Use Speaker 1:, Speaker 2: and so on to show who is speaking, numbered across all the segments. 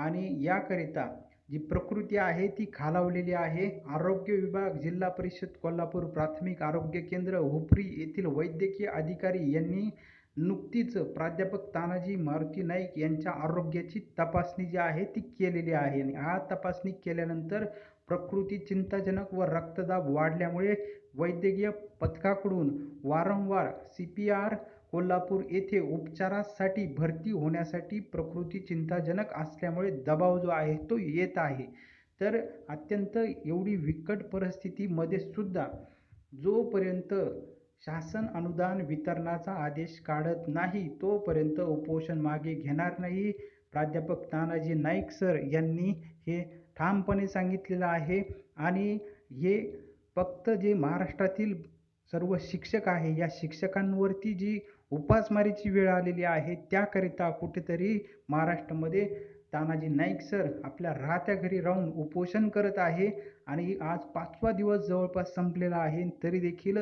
Speaker 1: आणि याकरिता जी प्रकृती आहे ती खालावलेली आहे. आरोग्य विभाग, जिल्हा परिषद कोल्हापूर प्राथमिक आरोग्य केंद्र हुपरी येथील वैद्यकीय अधिकारी यांनी नुकतीच प्राध्यापक तानाजी मारुती नाईक यांच्या आरोग्याची तपासणी जी आहे ती केलेली आहे. आणि तपासणी केल्यानंतर प्रकृती चिंताजनक व रक्तदाब वाढल्यामुळे वैद्यकीय पथकाकडून वारंवार CPR कोल्हापूर येथे उपचारासाठी भरती होण्यासाठी प्रकृती चिंताजनक असल्यामुळे दबाव जो आहे तो येत आहे. तर अत्यंत एवढी बिकट परिस्थितीमध्ये सुद्धा जोपर्यंत शासन अनुदान वितरणाचा आदेश काढत नाही तोपर्यंत उपोषण मागे घेणार नाही. प्राध्यापक तानाजी नाईक सर यांनी हे ठामपणे सांगितलेलं आहे. आणि हे फक्त जे महाराष्ट्रातील सर्व शिक्षक आहे या शिक्षकांवरती जी उपासमारीची वेळ आलेली आहे त्याकरिता कुठेतरी महाराष्ट्रामध्ये तानाजी नाईक सर आपल्या राहत्या घरी राहून उपोषण करत आहे. आणि आज 5वा दिवस जवळपास संपलेला आहे. तरी देखील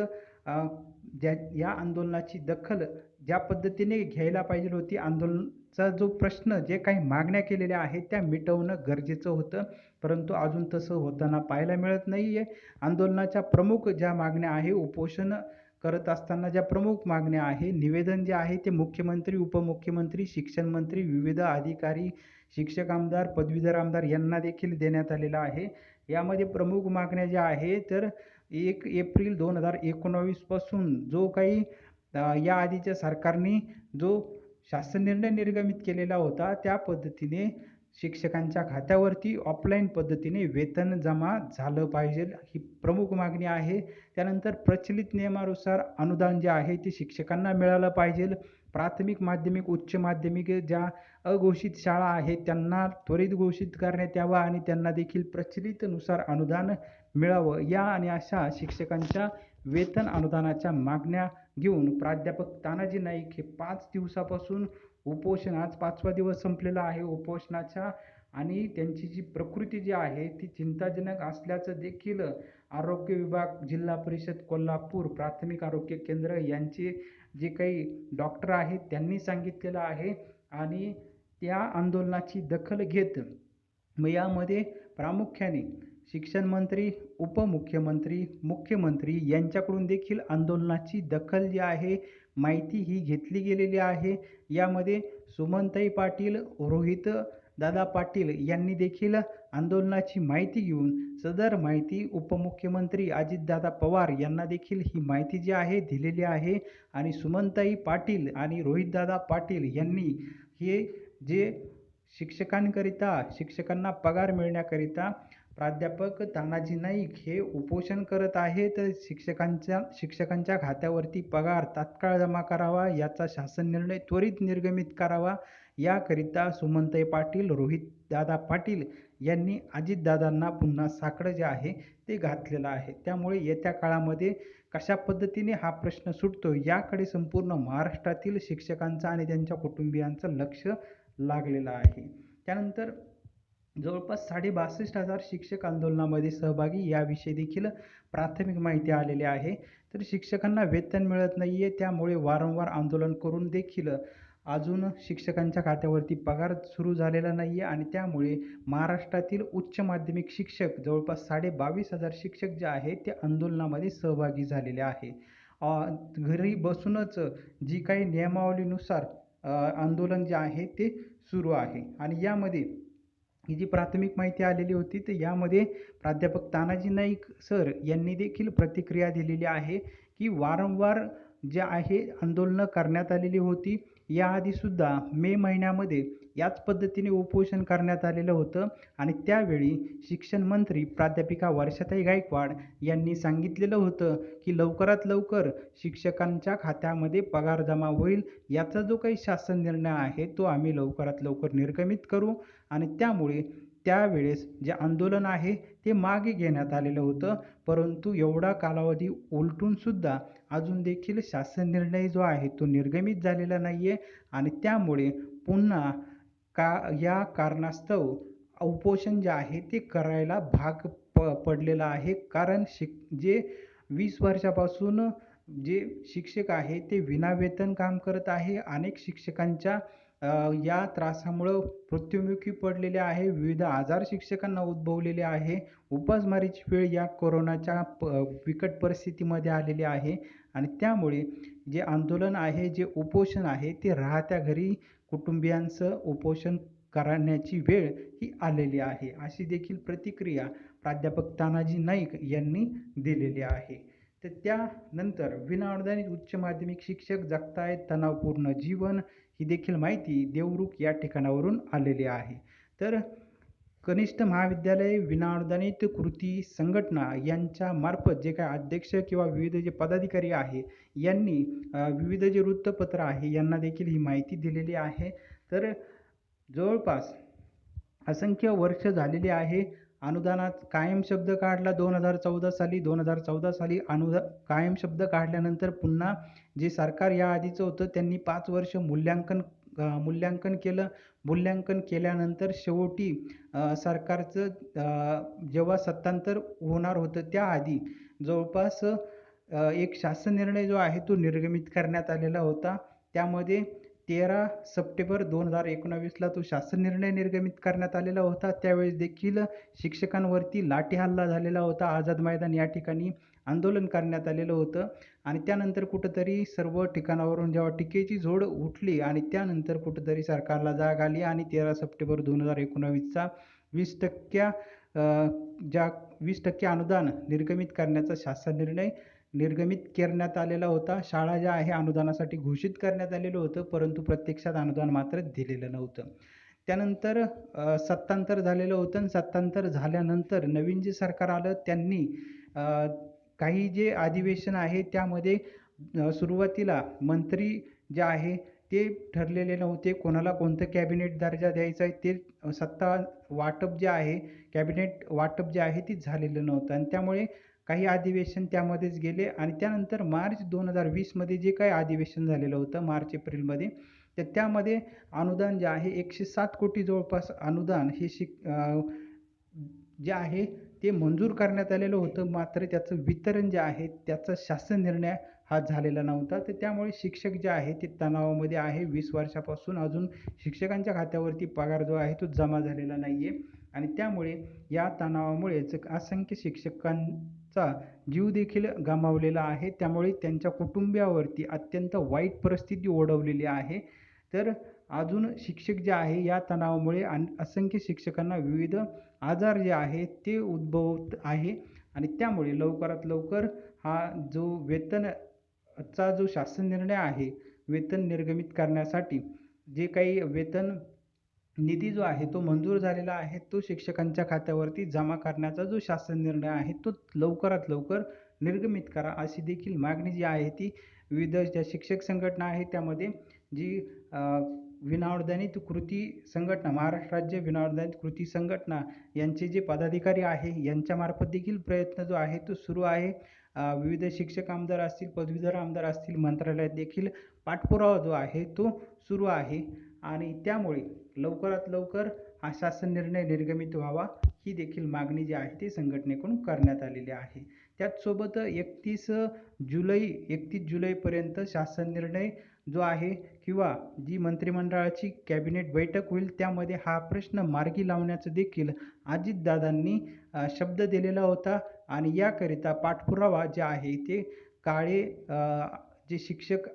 Speaker 1: या आंदोलनाची दखल ज्या पद्धतीने घ्यायला पाहिजे होती, आंदोलनाचा जो प्रश्न जे काही मागण्या केलेल्या आहेत त्या मिटवणं गरजेचं होतं, परंतु अजून तसं होताना पाहायला मिळत नाही आहे. आंदोलनाच्या प्रमुख ज्या मागण्या आहे, उपोषण करत असताना ज्या प्रमुख मागण्या आहे, निवेदन जे आहे ते मुख्यमंत्री, उपमुख्यमंत्री, शिक्षण मंत्री, विविध अधिकारी, शिक्षक आमदार, पदवीधर आमदार यांना देखील देण्यात आलेलं आहे. यामध्ये प्रमुख मागण्या ज्या आहे तर 1 एप्रिल 2019 पासून जो काही या आधीच्या सरकारने जो शासन निर्णय निर्गमित केलेला होता त्या पद्धतीने शिक्षकांच्या खात्यावरती ऑफलाईन पद्धतीने वेतन जमा झालं पाहिजे, ही प्रमुख मागणी आहे. त्यानंतर प्रचलित नियमानुसार अनुदान जे आहे ते शिक्षकांना मिळालं पाहिजे. प्राथमिक, माध्यमिक, उच्च माध्यमिक ज्या अघोषित शाळा आहेत त्यांना त्वरित घोषित करण्यात यावं आणि त्यांना देखील प्रचलितनुसार अनुदान मिळावं. या आणि अशा शिक्षकांच्या वेतन अनुदानाच्या मागण्या घेऊन प्राध्यापक तानाजी नाईक हे 5 दिवसापासून उपोषण, आज 5वा दिवस संपलेला आहे उपोषणाच्या. आणि त्यांची जी प्रकृती जी आहे ती चिंताजनक असल्याचं देखील आरोग्य विभाग, जिल्हा परिषद कोल्हापूर प्राथमिक आरोग्य केंद्र यांचे जे काही डॉक्टर आहेत त्यांनी सांगितलेलं आहे. आणि त्या आंदोलनाची दखल घेत मग यामध्ये प्रामुख्याने शिक्षण मंत्री, उपमुख्यमंत्री, मुख्यमंत्री यांच्याकडून देखील आंदोलनाची दखल जी आहे, माहिती ही घेतली गेलेली आहे. यामध्ये सुमनताई पाटील, रोहित दादा पाटील यांनी देखील आंदोलनाची माहिती घेऊन सदर माहिती उपमुख्यमंत्री अजितदादा पवार यांना देखील ही माहिती जी आहे दिलेली आहे. आणि सुमनताई पाटील आणि रोहितदादा पाटील यांनी हे जे शिक्षकांना पगार मिळण्याकरिता प्राध्यापक तानाजी नाईक हे उपोषण करत आहेत, शिक्षकांच्या खात्यावरती पगार तात्काळ जमा करावा, याचा शासन निर्णय त्वरित निर्गमित करावा, याकरिता सुमनताई पाटील, रोहितदादा पाटील यांनी अजितदादांना पुन्हा साकडं जे आहे ते घातलेलं आहे. त्यामुळे येत्या काळामध्ये कशा पद्धतीने हा प्रश्न सुटतो याकडे संपूर्ण महाराष्ट्रातील शिक्षकांचं आणि त्यांच्या कुटुंबियांचं लक्ष लागलेलं आहे. त्यानंतर जवळपास 62,500 शिक्षक आंदोलनामध्ये सहभागी याविषयी देखील प्राथमिक माहिती आलेली आहे. तर शिक्षकांना वेतन मिळत नाही आहे, त्यामुळे वारंवार आंदोलन करून देखील अजून शिक्षकांच्या खात्यावरती पगार सुरू झालेला नाही आहे. आणि त्यामुळे महाराष्ट्रातील उच्च माध्यमिक शिक्षक जवळपास 22,500 शिक्षक जे आहेत ते आंदोलनामध्ये सहभागी झालेले आहे. घरी बसूनच जी काही नियमावलीनुसार आंदोलन जे आहे ते सुरू आहे. आणि यामध्ये ही जी प्राथमिक माहिती आलेली होती तर यामध्ये प्राध्यापक तानाजी नाईक सर यांनी देखील प्रतिक्रिया दिलेली आहे की वारंवार जे आहे आंदोलनं करण्यात आलेली होती. याआधीसुद्धा मे महिन्यामध्ये याच पद्धतीने उपोषण करण्यात आलेलं होतं. आणि त्यावेळी शिक्षण मंत्री प्राध्यापिका वर्षाताई गायकवाड यांनी सांगितलेलं होतं की लवकरात लवकर शिक्षकांच्या खात्यामध्ये पगार जमा होईल, याचा जो काही शासन निर्णय आहे तो आम्ही लवकरात लवकर निर्गमित करू. आणि त्यामुळे त्यावेळेस जे आंदोलन आहे ते मागे घेण्यात आलेलं होतं. परंतु एवढा कालावधी उलटूनसुद्धा अजून देखील शासन निर्णय जो आहे तो निर्गमित झालेला नाही आहे. आणि त्यामुळे पुन्हा या कारणास्तव उपोषण जे आहे ते करायला भाग पडलेलं आहे. कारण जे 20 वर्षापासून जे शिक्षक आहे ते विनावेतन काम करत आहे. अनेक शिक्षकांच्या या त्रासामुळं मृत्युमुखी पडलेले आहे. विविध आजार शिक्षकांना उद्भवलेले आहे. उपासमारीची वेळ या कोरोनाच्या बिकट परिस्थितीमध्ये आलेली आहे आणि त्यामुळे जे आंदोलन आहे, जे उपोषण आहे, ते राहत्या घरी कुटुंबियांचं उपोषण करण्याची वेळ ही आलेली आहे. अशी देखील प्रतिक्रिया प्राध्यापक तानाजी नाईक यांनी दिलेली आहे. तर त्यानंतर विनाअनुदानित उच्च माध्यमिक शिक्षक जगतायत तणावपूर्ण जीवन ही देखील माहिती देवरुख या ठिकाणावरून आलेली आहे. तर कनिष्ठ महाविद्यालय विनाअनुदानित कृती संघटना यांच्या मार्फत जे काही अध्यक्ष किंवा विविध जे पदाधिकारी आहे यांनी विविध जे वृत्तपत्र आहे यांना देखील ही माहिती दिलेली आहे. तर जवळपास असंख्य वर्ष झालेली आहे. अनुदानात कायम शब्द काढला 2014 साली. 2014 साली कायम शब्द काढल्यानंतर पुन्हा जे सरकार याआधीचं होतं त्यांनी 5 वर्ष मूल्यांकन केलं. मूल्यांकन केल्यानंतर शेवटी सरकारचं जेव्हा सत्तांतर होणार होतं त्याआधी जवळपास एक शासन निर्णय जो आहे तो निर्गमित करण्यात आलेला होता. त्यामध्ये 13 सप्टेंबर 2019ला तो शासन निर्णय निर्गमित करण्यात आलेला होता. त्यावेळेस देखील शिक्षकांवरती लाठीहल्ला झालेला होता. आझाद मैदान या ठिकाणी आंदोलन करण्यात आलेलं होतं आणि त्यानंतर कुठंतरी सर्व ठिकाणावरून जेव्हा टीकेची झोड उठली आणि त्यानंतर कुठंतरी सरकारला जाग आली आणि 13 सप्टेंबर 2019चा 20% अनुदान निर्गमित करण्याचा शासन निर्णय निर्गमित करण्यात आलेला होता. शाळा ज्या आहे अनुदानासाठी घोषित करण्यात आलेलं होतं, परंतु प्रत्यक्षात अनुदान मात्र दिलेलं नव्हतं. त्यानंतर सत्तांतर झालेलं होतं आणि सत्तांतर झाल्यानंतर नवीन जे सरकार आलं त्यांनी काही जे अधिवेशन आहे त्यामध्ये सुरुवातीला मंत्री जे आहे ते ठरलेले नव्हते. कोणाला कोणतं कॅबिनेट दर्जा द्यायचा आहे ते सत्ता वाटप जे आहे, कॅबिनेट वाटप जे आहे ते झालेलं नव्हतं आणि त्यामुळे काही अधिवेशन त्यामध्येच गेले आणि त्यानंतर मार्च 2020मध्ये जे काही अधिवेशन झालेलं होतं मार्च एप्रिलमध्ये, तर त्यामध्ये अनुदान जे आहे 107 कोटी जवळपास अनुदान हे जे आहे ते मंजूर करण्यात आलेलं होतं. मात्र त्याचं वितरण जे आहे त्याचा शासन निर्णय हा झालेला नव्हता. तर त्यामुळे शिक्षक जे आहे ते तणावामध्ये आहे. 20 वर्षापासून अजून शिक्षकांच्या खात्यावरती पगार जो आहे तो जमा झालेला नाही आहे आणि त्यामुळे या तणावामुळेच असंख्य शिक्षकांचा जीव देखील गमावलेला आहे. त्यामुळे त्यांच्या कुटुंबियावरती अत्यंत वाईट परिस्थिती ओढवलेली आहे. तर अजून शिक्षक जे आहे या तणावामुळे असंख्य शिक्षकांना विविध आजार जे आहे ते उद्भवत आहे आणि त्यामुळे लवकरात लवकर हा जो वेतनचा जो शासन निर्णय आहे, वेतन निर्गमित करण्यासाठी जे काही वेतन निधी जो आहे तो मंजूर झालेला आहे, तो शिक्षकांच्या खात्यावरती जमा करण्याचा जो शासन निर्णय आहे तो लवकरात लवकर निर्गमित करा, अशी देखील मागणी जी आहे ती विविध ज्या शिक्षक संघटना आहेत त्यामध्ये जी विनाअनुदानित कृती संघटना, महाराष्ट्र राज्य विनाअनुदानित कृती संघटना यांचे जे पदाधिकारी आहे यांच्यामार्फत देखील प्रयत्न जो आहे तो सुरू आहे. विविध शिक्षक आमदार असतील, पदवीधर आमदार असतील, मंत्रालयात देखील पाठपुरावा जो आहे तो सुरू आहे आणि त्यामुळे लवकरात लवकर हा शासन निर्णय निर्गमित व्हावा ही देखील मागणी जी आहे ती संघटनेकडून करण्यात आलेली आहे. त्याचसोबत 31 जुलैपर्यंत शासन निर्णय जो आहे किंवा जी मंत्रिमंडळाची कॅबिनेट बैठक होईल त्यामध्ये हा प्रश्न मार्गी लावण्याचं देखील अजितदादांनी शब्द दिलेला होता आणि याकरिता पाठपुरावा जे आहे ते काळे जे शिक्षक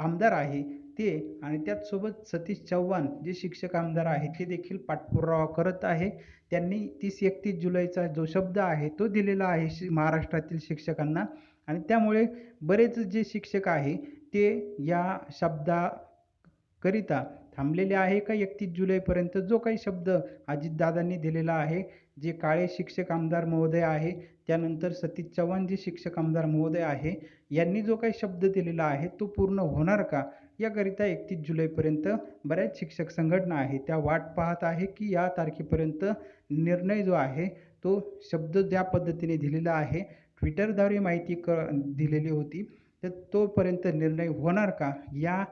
Speaker 1: आमदार आहे ते आणि त्याचसोबत सतीश चव्हाण जे शिक्षक आमदार आहेत ते देखील पाठपुरावा करत आहे. त्यांनी 30-31 जुलैचा जो शब्द आहे तो दिलेला आहे महाराष्ट्रातील शिक्षकांना आणि त्यामुळे बरेच जे शिक्षक आहे ते या शब्दाकरिता थांबलेले आहे का 31 जुलैपर्यंत जो काही शब्द अजितदादांनी दिलेला आहे, जे काळे शिक्षक आमदार महोदय आहे, त्यानंतर सतीश चव्हाण जे शिक्षक आमदार महोदय आहे, यांनी जो काही शब्द दिलेला आहे तो पूर्ण होणार का? याकरिता 31 जुलैपर्यंत बऱ्याच शिक्षक संघटना आहे त्या वाट पाहत आहे की या तारखेपर्यंत निर्णय जो आहे तो शब्द ज्या पद्धतीने दिलेला आहे, ट्विटरद्वारे माहिती दिलेली होती, तर तोपर्यंत निर्णय होणार का? या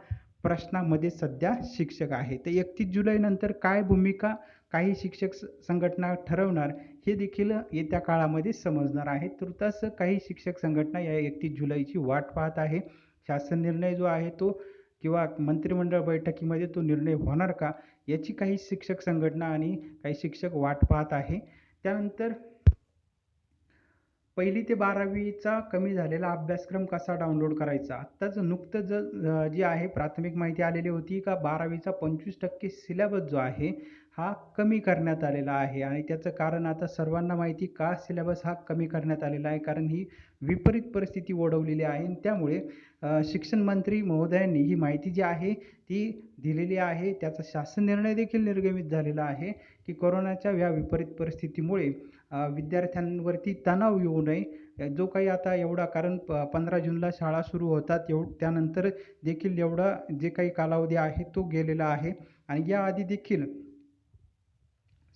Speaker 1: प्रश्नामध्ये सध्या शिक्षक आहे. तर 31 जुलैनंतर काय भूमिका काही शिक्षक संघटना ठरवणार हे देखील येत्या काळामध्ये समजणार आहे. तूर्तास काही शिक्षक संघटना या 31 जुलैची वाट पाहत आहे. शासन निर्णय जो आहे तो किंवा मंत्रिमंडळ बैठकीमध्ये तो निर्णय होणार का, याची काही शिक्षक संघटना आणि काही शिक्षक वाट पाहत आहे. त्यानंतर 1ली ते 12वीचा कमी झालेला अभ्यासक्रम कसा डाउनलोड करायचा? आत्ताच नुकतंच जी आहे प्राथमिक माहिती आलेली होती का 12वीचा 25% सिलेबस जो आहे, हा कमी करण्यात आलेला आहे आणि त्याचं कारण आता सर्वांना माहिती का सिलेबस हा कमी करण्यात आलेला आहे. कारण ही विपरीत परिस्थिती ओढवलेली आहे आणि त्यामुळे शिक्षण मंत्री महोदयांनी ही माहिती जी आहे ती दिलेली आहे. त्याचा शासन निर्णय देखील निर्गमित झालेला आहे की कोरोनाच्या या विपरीत परिस्थितीमुळे विद्यार्थ्यांवरती तणाव येऊ नये. जो काही आता एवढा कारण 15 जूनला शाळा सुरू होतात त्यानंतर देखील एवढा जे काही कालावधी आहे तो गेलेला आहे आणि याआधी देखील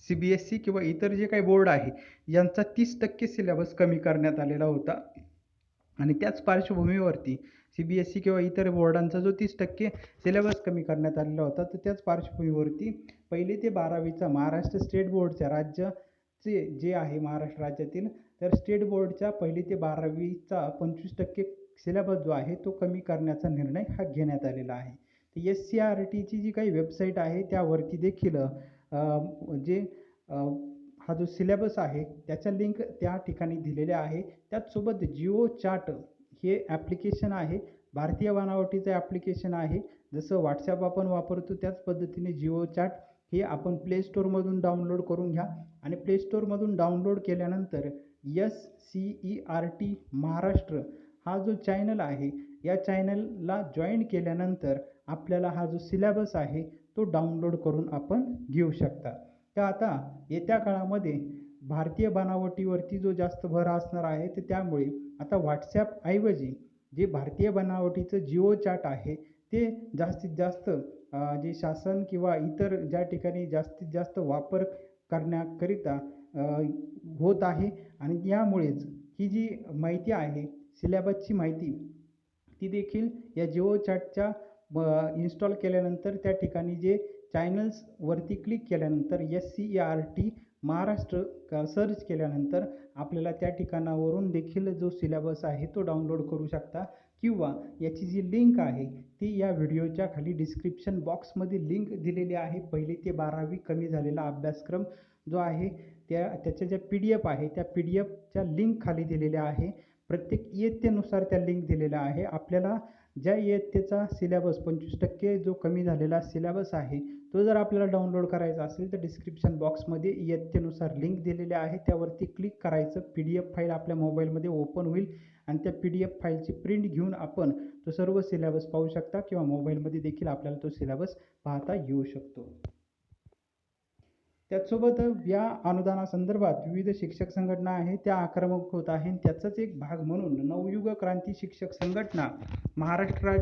Speaker 1: CBSE किंवा इतर जे काही बोर्ड आहे यांचा 30% सिलेबस कमी करण्यात आलेला होता आणि त्याच पार्श्वभूमीवरती CBSE किंवा इतर बोर्डांचा जो 30% सिलेबस कमी करण्यात आलेला होता, तर त्याच पार्श्वभूमीवरती 1ली ते 12वीचा महाराष्ट्र स्टेट बोर्डच्या राज्याचे जे आहे महाराष्ट्र राज्यातील, तर स्टेट बोर्डच्या 1ली ते 12वीचा 25% सिलेबस जो आहे तो कमी करण्याचा निर्णय हा घेण्यात आलेला आहे. तर SCERTची जी काही वेबसाईट आहे त्यावरती देखील जे हा जो सिलेबस आहे त्याच्या लिंक त्या ठिकाणी दिलेल्या आहे. त्याचसोबत जिओ चाट हे ॲप्लिकेशन आहे. भारतीय बनावटीचं ॲप्लिकेशन आहे. जसं WhatsApp आपण वापरतो त्याच पद्धतीने जिओ चाट हे आपण प्ले स्टोअरमधून डाउनलोड करून घ्या आणि प्ले स्टोअरमधून डाउनलोड केल्यानंतर SCERT महाराष्ट्र हा जो चॅनल आहे या चॅनलला जॉईन केल्यानंतर आपल्याला हा जो सिलेबस आहे तो डाउनलोड करून आपण घेऊ शकता. तर आता येत्या काळामध्ये भारतीय बनावटीवरती जो जास्त भर असणार आहे, तर त्यामुळे आता WhatsApp ऐवजी जे भारतीय बनावटीचं जिओ चॅट आहे ते जास्तीत जास्त जे शासन किंवा इतर ज्या ठिकाणी जास्तीत जास्त वापर करण्याकरिता होत आहे आणि यामुळेच ही जी माहिती आहे सिलेबसची माहिती ती देखील या जिओ चॅटच्या इन्स्टॉल केल्यानंतर त्या ठिकाणी जे चॅनल्सवरती क्लिक केल्यानंतर SCERT महाराष्ट्र सर्च केल्यानंतर आपल्याला त्या ठिकाणावरून देखील जो सिलेबस आहे तो डाउनलोड करू शकता किंवा याची जी लिंक आहे ती या व्हिडिओच्या खाली डिस्क्रिप्शन बॉक्समध्ये लिंक दिलेली आहे. 1ली ते 12वी कमी झालेला अभ्यासक्रम जो आहे त्याच्या ज्या PDF आहे त्या PDFच्या लिंक खाली दिलेल्या आहे. प्रत्येक इयत्तेनुसार त्या लिंक दिलेल्या आहे. आपल्याला ज्या इयत्तेचा सिलेबस 25% जो कमी झालेला सिलेबस आहे तो जर आपल्याला डाउनलोड करायचा असेल तर डिस्क्रिप्शन बॉक्समध्ये इयत्तेनुसार लिंक दिलेल्या आहे. त्यावरती क्लिक करायचं, PDF फाईल आपल्या मोबाईलमध्ये ओपन होईल आणि त्या PDF फाईलची प्रिंट घेऊन आपण तो सर्व सिलेबस पाहू शकता किंवा मोबाईलमध्ये देखील आपल्याला तो सिलेबस पाहता येऊ शकतो. त्याचसोबत या अनुदानासंदर्भात विविध शिक्षक संघटना आहेत त्या आक्रमक होत आहेत. त्याचाच एक भाग म्हणून नवयुग क्रांती शिक्षक संघटना महाराष्ट्र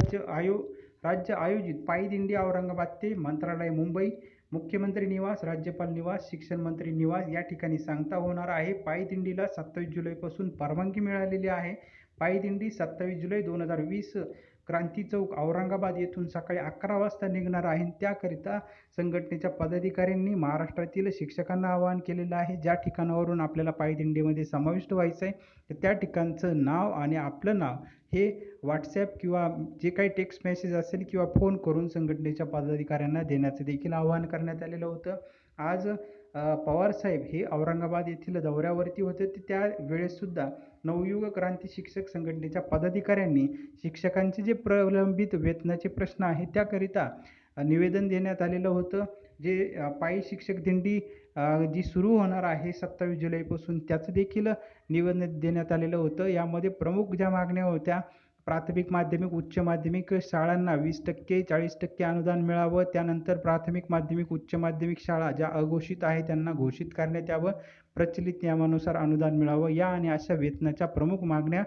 Speaker 1: राज्य आयोजित पायी दिंडी औरंगाबाद ते मंत्रालय मुंबई, मुख्यमंत्री निवास, राज्यपाल निवास, शिक्षण मंत्री निवास या ठिकाणी सांगता होणार आहे. पायी दिंडीला 27 जुलैपासून परवानगी मिळालेली आहे. पायी दिंडी 27 जुलै 2020 क्रांती चौक औरंगाबाद येथून सकाळी 11 वाजता निघणार आहे. त्याकरिता संघटनेच्या पदाधिकाऱ्यांनी महाराष्ट्रातील शिक्षकांना आवाहन केलेलं आहे. ज्या ठिकाणावरून आपल्याला पायी दिंडीमध्ये समाविष्ट व्हायचं आहे तर त्या ठिकाणचं नाव आणि आपलं नाव हे WhatsApp किंवा जे काही टेक्स्ट मेसेज असेल किंवा फोन करून संघटनेच्या पदाधिकाऱ्यांना देण्याचं देखील आवाहन करण्यात आलेलं होतं. आज पवारसाहेब हे औरंगाबाद येथील दौऱ्यावरती होते. त्यावेळेससुद्धा नवयुग क्रांती शिक्षक संघटनेच्या पदाधिकाऱ्यांनी शिक्षकांचे जे प्रलंबित वेतनाचे प्रश्न आहेत त्याकरिता निवेदन देण्यात आलेलं होतं. जे पायी शिक्षक दिंडी जी सुरू होणार आहे 27 जुलैपासून त्याचं देखील निवेदन देण्यात आलेलं होतं. यामध्ये प्रमुख ज्या मागण्या होत्या, प्राथमिक माध्यमिक उच्च माध्यमिक शाळांना 20%, 40% अनुदान मिळावं. त्यानंतर प्राथमिक माध्यमिक उच्च माध्यमिक शाळा ज्या अघोषित आहे त्यांना घोषित करण्यात यावं. प्रचलित नियमानुसार अनुदान मिळावं या आणि अशा वेतनाच्या प्रमुख मागण्या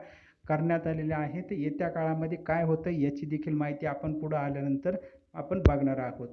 Speaker 1: करण्यात आलेल्या आहेत. येत्या काळामध्ये काय होतं याची देखील माहिती आपण पुढे आल्यानंतर आपण बघणार आहोत.